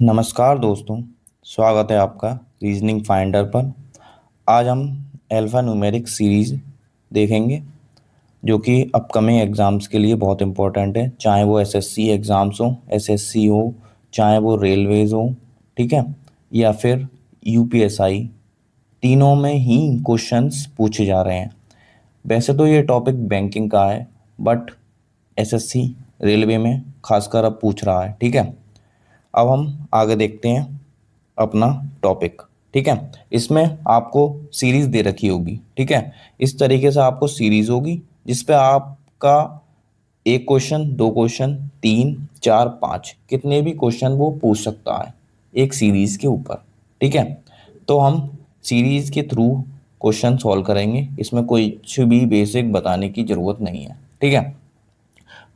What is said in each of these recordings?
नमस्कार दोस्तों। स्वागत है आपका रीजनिंग फाइंडर पर। आज हम अल्फ़ा न्यूमेरिक सीरीज़ देखेंगे जो कि अपकमिंग एग्ज़ाम्स के लिए बहुत इम्पोर्टेंट है, चाहे वो एसएससी एग्ज़ाम्स हो, एसएससी हो, चाहे वो रेलवेज़ हो, ठीक है, या फिर यूपीएसआई। तीनों में ही क्वेश्चंस पूछे जा रहे हैं। वैसे तो ये टॉपिक बैंकिंग का है, बट एसएससी रेलवे में खासकर अब पूछ रहा है, ठीक है। अब हम आगे देखते हैं अपना टॉपिक, ठीक है। इसमें आपको सीरीज दे रखी होगी, ठीक है। इस तरीके से आपको सीरीज होगी जिस पे आपका एक क्वेश्चन, दो क्वेश्चन, तीन, चार, पाँच, कितने भी क्वेश्चन वो पूछ सकता है एक सीरीज के ऊपर, ठीक है। तो हम सीरीज के थ्रू क्वेश्चन सॉल्व करेंगे, इसमें कोई कुछ भी बेसिक बताने की ज़रूरत नहीं है, ठीक है।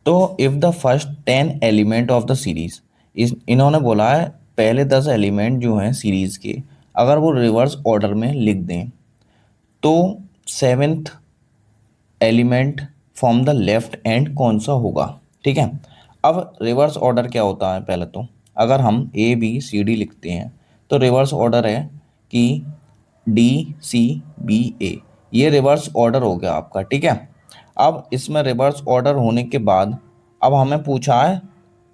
तो if the first 10 element of the series, इस इन्होंने बोला है पहले 10 एलिमेंट जो हैं सीरीज के, अगर वो रिवर्स ऑर्डर में लिख दें तो seventh element from the left and कौन सा होगा, ठीक है। अब रिवर्स ऑर्डर क्या होता है, पहले तो अगर हम ए बी सी डी लिखते हैं तो रिवर्स ऑर्डर है कि डी सी बी ए, ये रिवर्स ऑर्डर हो गया आपका, ठीक है। अब इसमें रिवर्स ऑर्डर होने के बाद अब हमें पूछा है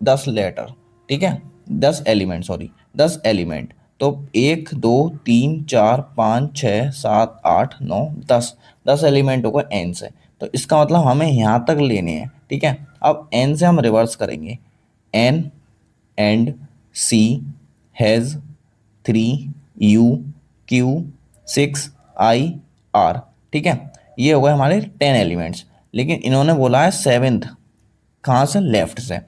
10 लेटर, ठीक है, 10 एलिमेंट, सॉरी 10 एलिमेंट। तो एक दो तीन चार पाँच छः सात आठ नौ दस, 10 एलिमेंट होगा एन से। तो इसका मतलब हमें यहाँ तक लेने हैं, ठीक है। अब एन से हम रिवर्स करेंगे, N and C has three U Q six I R, ठीक है। ये हो गए हमारे 10 एलिमेंट्स। लेकिन इन्होंने बोला है सेवेंथ, कहाँ से, लेफ्ट से।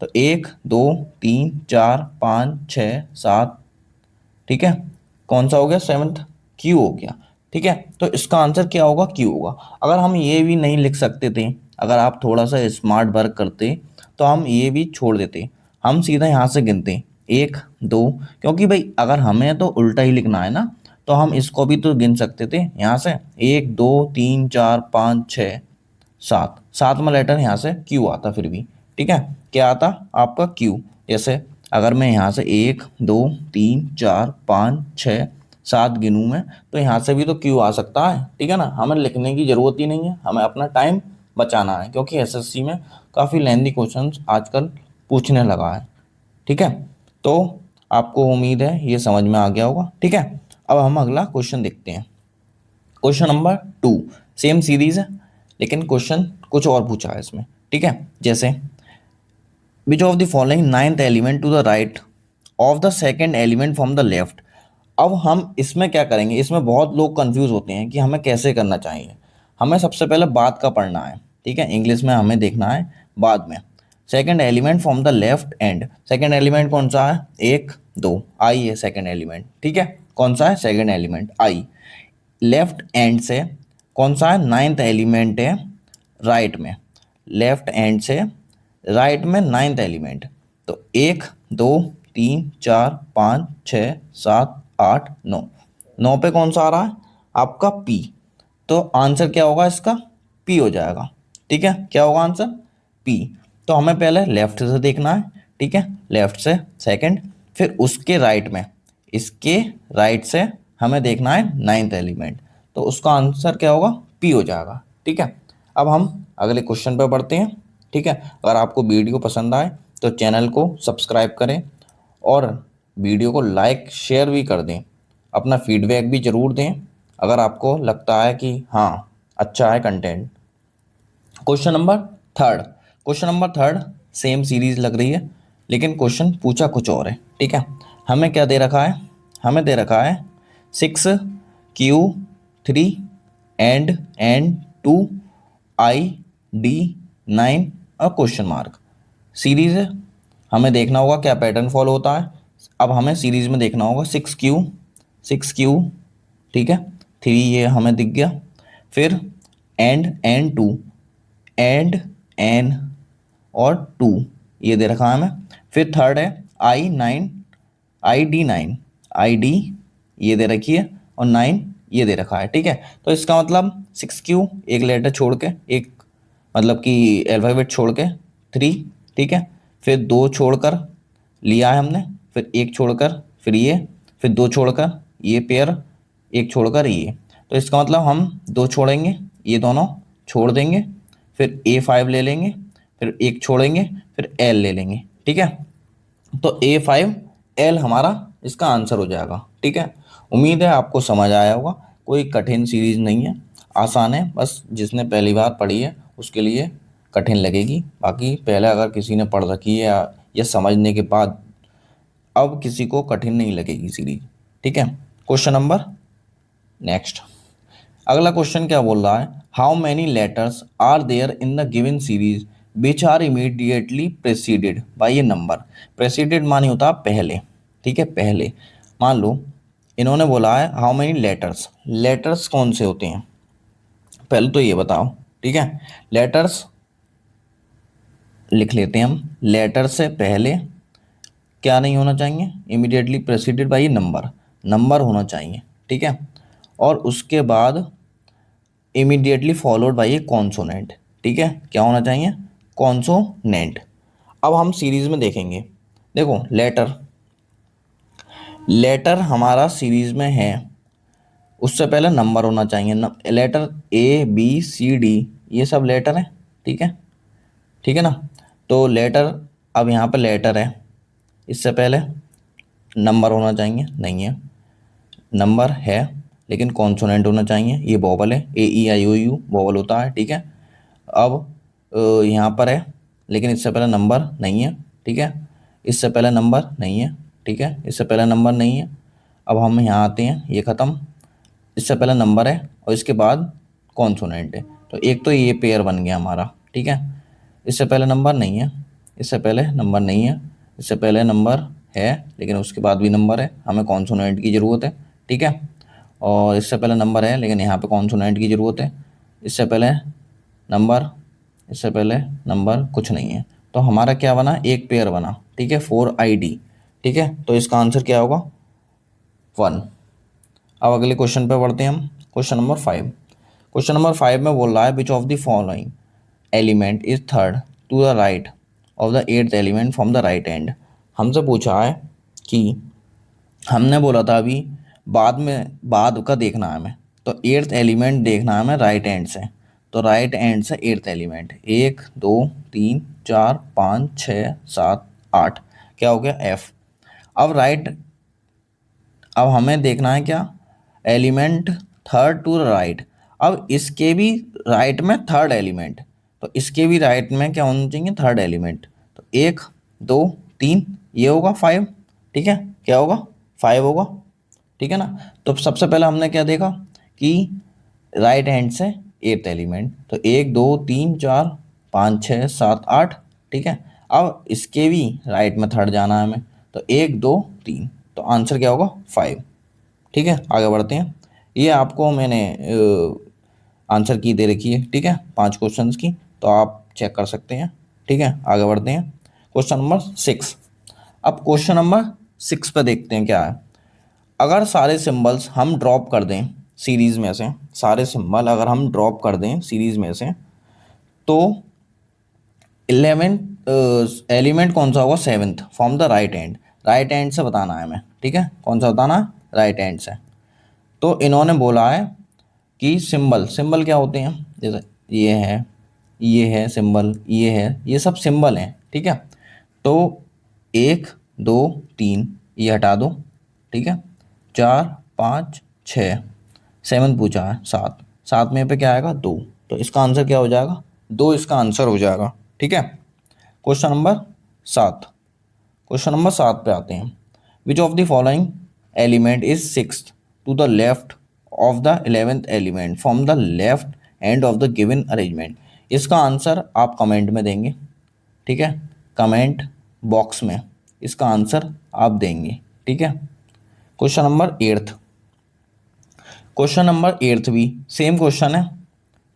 तो एक दो तीन चार पाँच छः सात, ठीक है, कौन सा हो गया, सेवन्थ, क्यू हो गया, ठीक है। तो इसका आंसर क्या होगा, क्यू होगा। अगर हम ये भी नहीं लिख सकते थे, अगर आप थोड़ा सा स्मार्ट वर्क करते तो हम ये भी छोड़ देते, हम सीधा यहाँ से गिनते एक दो, क्योंकि भाई अगर हमें तो उल्टा ही लिखना है ना, तो हम इसको भी तो गिन सकते थे यहाँ से, एक दो तीन चार पाँच छः सात, सातवां लेटर यहाँ से क्यू आता फिर भी, ठीक है। क्या आता आपका, क्यू। जैसे अगर मैं यहाँ से एक दो तीन चार पाँच छः सात गिनूँ मैं, तो यहाँ से भी तो क्यू आ सकता है, ठीक है ना। हमें लिखने की ज़रूरत ही नहीं है, हमें अपना टाइम बचाना है, क्योंकि एसएससी में काफ़ी लेंदी क्वेश्चंस आजकल पूछने लगा है, ठीक है। तो आपको उम्मीद है ये समझ में आ गया होगा, ठीक है। अब हम अगला क्वेश्चन देखते हैं। क्वेश्चन नंबर 2, सेम सीरीज है लेकिन क्वेश्चन कुछ और पूछा है इसमें, ठीक है। जैसे which of the following ninth element to the right of the second element from the left. अब हम इसमें क्या करेंगे, इसमें बहुत लोग कंफ्यूज होते हैं कि हमें कैसे करना चाहिए। हमें सबसे पहले बाद का पढ़ना है, ठीक है, इंग्लिश में हमें देखना है बाद में। Second element from the left and, second element कौन सा है, एक दो, आई है सेकेंड एलिमेंट, ठीक है। कौन सा है, second element I. Left and से कौन सा है, नाइन्थ एलिमेंट है राइट में, लेफ्ट एंड से राइट में नाइन्थ एलिमेंट। तो एक दो तीन चार पाँच छः सात आठ नौ, नौ पे कौन सा आ रहा है आपका, पी। तो आंसर क्या होगा इसका, पी हो जाएगा, ठीक है। क्या होगा आंसर, पी। तो हमें पहले लेफ्ट से देखना है, ठीक है, लेफ्ट से सेकंड, फिर उसके राइट में, इसके राइट से हमें देखना है नाइन्थ एलिमेंट, तो उसका आंसर क्या होगा, पी हो जाएगा, ठीक है। अब हम अगले क्वेश्चन पर बढ़ते हैं, ठीक है। अगर आपको वीडियो पसंद आए तो चैनल को सब्सक्राइब करें और वीडियो को लाइक शेयर भी कर दें, अपना फीडबैक भी ज़रूर दें अगर आपको लगता है कि हाँ अच्छा है content. Question number third, question number third same series लग रही है लेकिन क्वेश्चन पूछा कुछ और है, ठीक है। हमें क्या दे रखा है, हमें दे रखा है 6Q3 एंड 2ID9 और क्वेश्चन मार्क। सीरीज है, हमें देखना होगा क्या पैटर्न फॉलो होता है। अब हमें सीरीज में देखना होगा 6Q, ठीक है, थ्री ये हमें दिख गया, फिर एंड टू, एंड एन और टू ये दे रखा है हमें, फिर थर्ड है आई डी 9 ये दे रखी है और 9 ये दे रखा है, ठीक है। तो इसका मतलब 6Q एक लेटर छोड़ के, एक मतलब कि अल्फ़ाबेट छोड़ के, 3, ठीक है, फिर 2 छोड़कर लिया है हमने, फिर एक छोड़कर फिर ये, फिर दो छोड़कर ये पेयर, एक छोड़कर ये। तो इसका मतलब हम दो छोड़ेंगे, ये दोनों छोड़ देंगे, फिर A5 ले लेंगे, फिर एक छोड़ेंगे, फिर L ले लेंगे। ठीक है, तो A5L हमारा इसका आंसर हो जाएगा। ठीक है, उम्मीद है आपको समझ आया होगा। कोई कठिन सीरीज नहीं है, आसान है, बस जिसने पहली बार पढ़ी है उसके लिए कठिन लगेगी। बाकी पहले अगर किसी ने पढ़ रखी है या समझने के बाद अब किसी को कठिन नहीं लगेगी सीरीज। ठीक है, क्वेश्चन नंबर नेक्स्ट। अगला क्वेश्चन क्या बोल रहा है, how many letters are there in the given series which are immediately preceded by a number. Preceded मानी होता है पहले। ठीक है, पहले। मान लो इन्होंने बोला है हाउ मैनी लेटर्स, लेटर्स कौन से होते हैं पहले तो ये बताओ। ठीक है, लेटर्स लिख लेते हैं हम। लेटर से पहले क्या नहीं होना चाहिए, immediately preceded by number, number होना चाहिए। ठीक है, और उसके बाद immediately followed by A consonant. ठीक है, क्या होना चाहिए, कॉन्सोनेंट। अब हम सीरीज में देखेंगे। देखो लेटर, लेटर हमारा सीरीज में है, उससे पहले नंबर होना चाहिए। Letter A B C D ये सब लेटर है। ठीक है, ठीक है ना। तो लेटर, अब यहाँ पे लेटर है, इससे पहले नंबर होना चाहिए, नहीं है। नंबर है लेकिन कॉन्सोनेंट होना चाहिए, ये वोवल है, A E I O U vowel होता है। ठीक है, अब यहाँ पर है लेकिन इससे पहले नंबर नहीं है। ठीक है, इससे पहले नंबर नहीं है। ठीक है, इससे पहले नंबर नहीं है। अब हम यहाँ आते हैं, ये ख़त्म, इससे पहले नंबर है और इसके बाद कॉन्सोनेंट है। तो एक तो ये पेयर बन गया हमारा। ठीक है, इससे पहले नंबर नहीं है, इससे पहले नंबर नहीं है, इससे पहले नंबर है लेकिन उसके बाद भी नंबर है, हमें कॉन्सोनेंट की ज़रूरत है। ठीक है, और इससे पहले नंबर है लेकिन यहाँ पे कॉन्सोनेंट की ज़रूरत है। इससे पहले नंबर, इससे पहले नंबर कुछ नहीं है। तो हमारा क्या बना, एक पेयर बना। ठीक है, 4ID। ठीक है, तो इसका आंसर क्या होगा, 1। अब अगले क्वेश्चन पे बढ़ते हैं हम, क्वेश्चन नंबर 5। क्वेश्चन नंबर 5 में बोल रहा है which of the following element is third to the right of the eighth element from the right end. हमसे पूछा है कि हमने बोला था अभी बाद में, बाद का देखना है हमें, तो एट्थ एलिमेंट देखना है हमें राइट एंड से। तो राइट एंड से एट्थ एलिमेंट 1 2 3 4 5 6 7 8, क्या हो गया F। अब राइट, अब हमें देखना है क्या, एलिमेंट थर्ड टू राइट। अब इसके भी राइट में थर्ड एलिमेंट, तो इसके भी राइट में क्या होना चाहिए, थर्ड एलिमेंट। तो 1 2 3 ये होगा 5। ठीक है, क्या होगा, 5 होगा। ठीक है ना। तो सबसे पहले हमने क्या देखा कि राइट हैंड से एट्थ एलिमेंट, तो 1 2 3 4 5 6 7 8। ठीक है, अब इसके भी राइट में थर्ड जाना है हमें, तो 1 2 3, तो आंसर क्या होगा 5। ठीक है, आगे बढ़ते हैं। ये आपको मैंने आंसर की दे रखी है। ठीक है, 5 क्वेश्चंस की, तो आप चेक कर सकते हैं। ठीक है, आगे बढ़ते हैं, क्वेश्चन नंबर 6। अब क्वेश्चन नंबर 6 पे देखते हैं क्या है। अगर सारे सिंबल्स हम ड्रॉप कर दें सीरीज़ में से, सारे सिंबल अगर हम ड्रॉप कर दें सीरीज़ में से, तो 11th एलिमेंट कौन सा होगा, 7th from the right hand. Right hand से बताना है हमें। ठीक है, कौन सा बताना है, राइट हैंड से। तो इन्होंने बोला है कि सिंबल, सिंबल क्या होते हैं, जैसे ये है सिंबल, ये है, ये सब सिंबल हैं। ठीक है, तो 1 2 3 ये हटा दो। ठीक है, 4 5 6, 7 पूछा है, 7, 7 में पे क्या आएगा, 2। तो इसका आंसर क्या हो जाएगा, 2 इसका आंसर हो जाएगा। ठीक है, क्वेश्चन नंबर 7। क्वेश्चन नंबर 7 पे आते हैं। Which of the following element is sixth to the left of the 11th element from the left end of the given arrangement. इसका आंसर आप कमेंट में देंगे। ठीक है, कमेंट बॉक्स में इसका आंसर आप देंगे। ठीक है, क्वेश्चन नंबर 8। क्वेश्चन नंबर 8 भी सेम क्वेश्चन है।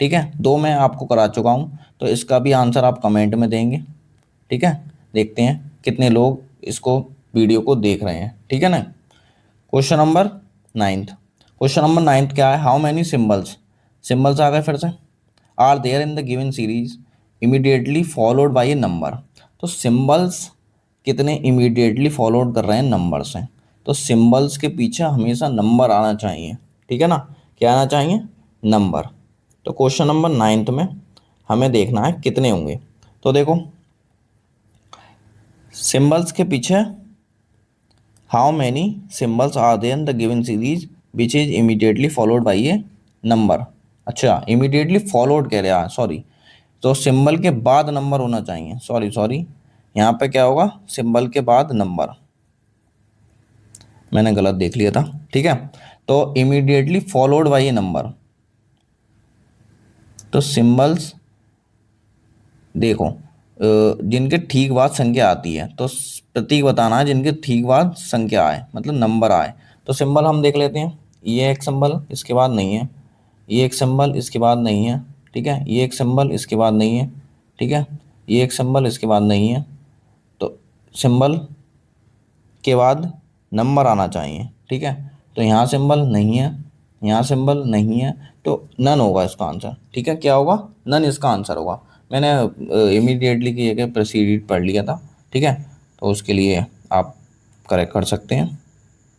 ठीक है, 2 मैं आपको करा चुका हूँ, तो इसका भी आंसर आप कमेंट में देंगे। ठीक है, देखते हैं कितने लोग इसको वीडियो को देख रहे हैं। ठीक है ना। Question number 9। क्वेश्चन नंबर 9 क्या है, हाउ मैनी सिंबल्स, सिंबल्स आ गए फिर से, are there in the given series immediately followed by a number. तो सिंबल्स कितने इमीडिएटली फॉलोड कर रहे हैं नंबर से। तो सिंबल्स के पीछे हमेशा नंबर आना चाहिए, ठीक है ना। क्या आना चाहिए? नंबर। तो क्वेश्चन नंबर 9 में हमें देखना है कितने होंगे। तो देखो सिंबल्स के पीछे how many symbols are there in the given series which is immediately followed by a number. अच्छा, इमीडिएटली फॉलोड कह रहा है, सॉरी। तो सिंबल के बाद नंबर होना चाहिए, सॉरी यहाँ पे क्या होगा? सिंबल के बाद नंबर, मैंने गलत देख लिया था, ठीक है। तो immediately followed by a number. तो सिंबल्स देखो जिनके ठीक बाद संख्या आती है, तो प्रतीक बताना है जिनके ठीक बाद संख्या आए, मतलब नंबर आए। तो सिंबल हम देख लेते हैं। ये एक सिंबल, इसके बाद नहीं है। ये एक सिंबल, इसके बाद नहीं है, ठीक है। ये एक सिंबल, इसके बाद नहीं है, ठीक है। ये एक सिंबल, इसके बाद नहीं है। तो सिंबल के बाद नंबर आना चाहिए, ठीक है। तो यहाँ सिंबल नहीं है, यहाँ सिंबल नहीं है, तो नन होगा इसका आंसर, ठीक है। क्या होगा? नन इसका आंसर होगा। मैंने इमीडिएटली की जगह प्रेसीडेड पढ़ लिया था, ठीक है। तो उसके लिए आप करेक्ट कर सकते हैं।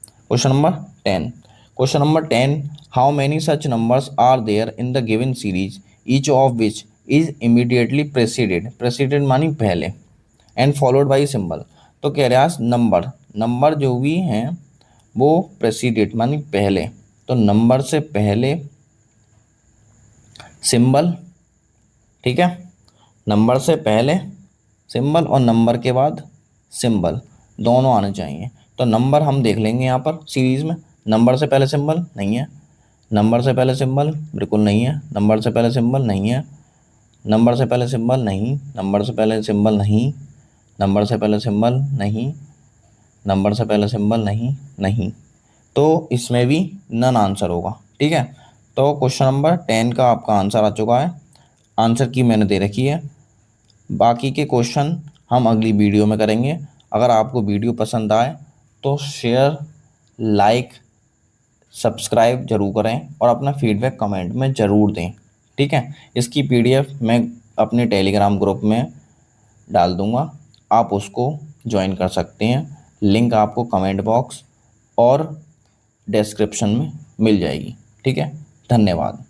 Question number 10। Question number 10, how many such numbers are there in the given series each of which is immediately preceded, preceded मानी पहले, एंड फॉलोड बाई सिंबल। तो कह रहा है नंबर, नंबर जो भी हैं वो प्रेसीडेड मानी पहले, तो नंबर से पहले सिंबल, ठीक है। नंबर से पहले सिंबल और नंबर के बाद सिंबल दोनों आने चाहिए। तो नंबर हम देख लेंगे यहाँ पर सीरीज में। नंबर से पहले सिंबल नहीं है, नंबर से पहले सिंबल बिल्कुल नहीं है, नंबर से पहले सिंबल नहीं है, नंबर से पहले सिंबल नहीं, नंबर से पहले सिंबल नहीं, नंबर से पहले सिंबल नहीं, नंबर से पहले सिंबल नहीं, नहीं। तो इसमें भी नन आंसर होगा, ठीक है। तो क्वेश्चन नंबर 10 का आपका आंसर आ चुका है। आंसर की मैंने दे रखी है। बाकी के क्वेश्चन हम अगली वीडियो में करेंगे। अगर आपको वीडियो पसंद आए तो शेयर, लाइक, सब्सक्राइब जरूर करें और अपना फीडबैक कमेंट में ज़रूर दें, ठीक है। इसकी पीडीएफ मैं अपने टेलीग्राम ग्रुप में डाल दूंगा, आप उसको ज्वाइन कर सकते हैं। लिंक आपको कमेंट बॉक्स और डिस्क्रिप्शन में मिल जाएगी, ठीक है। धन्यवाद।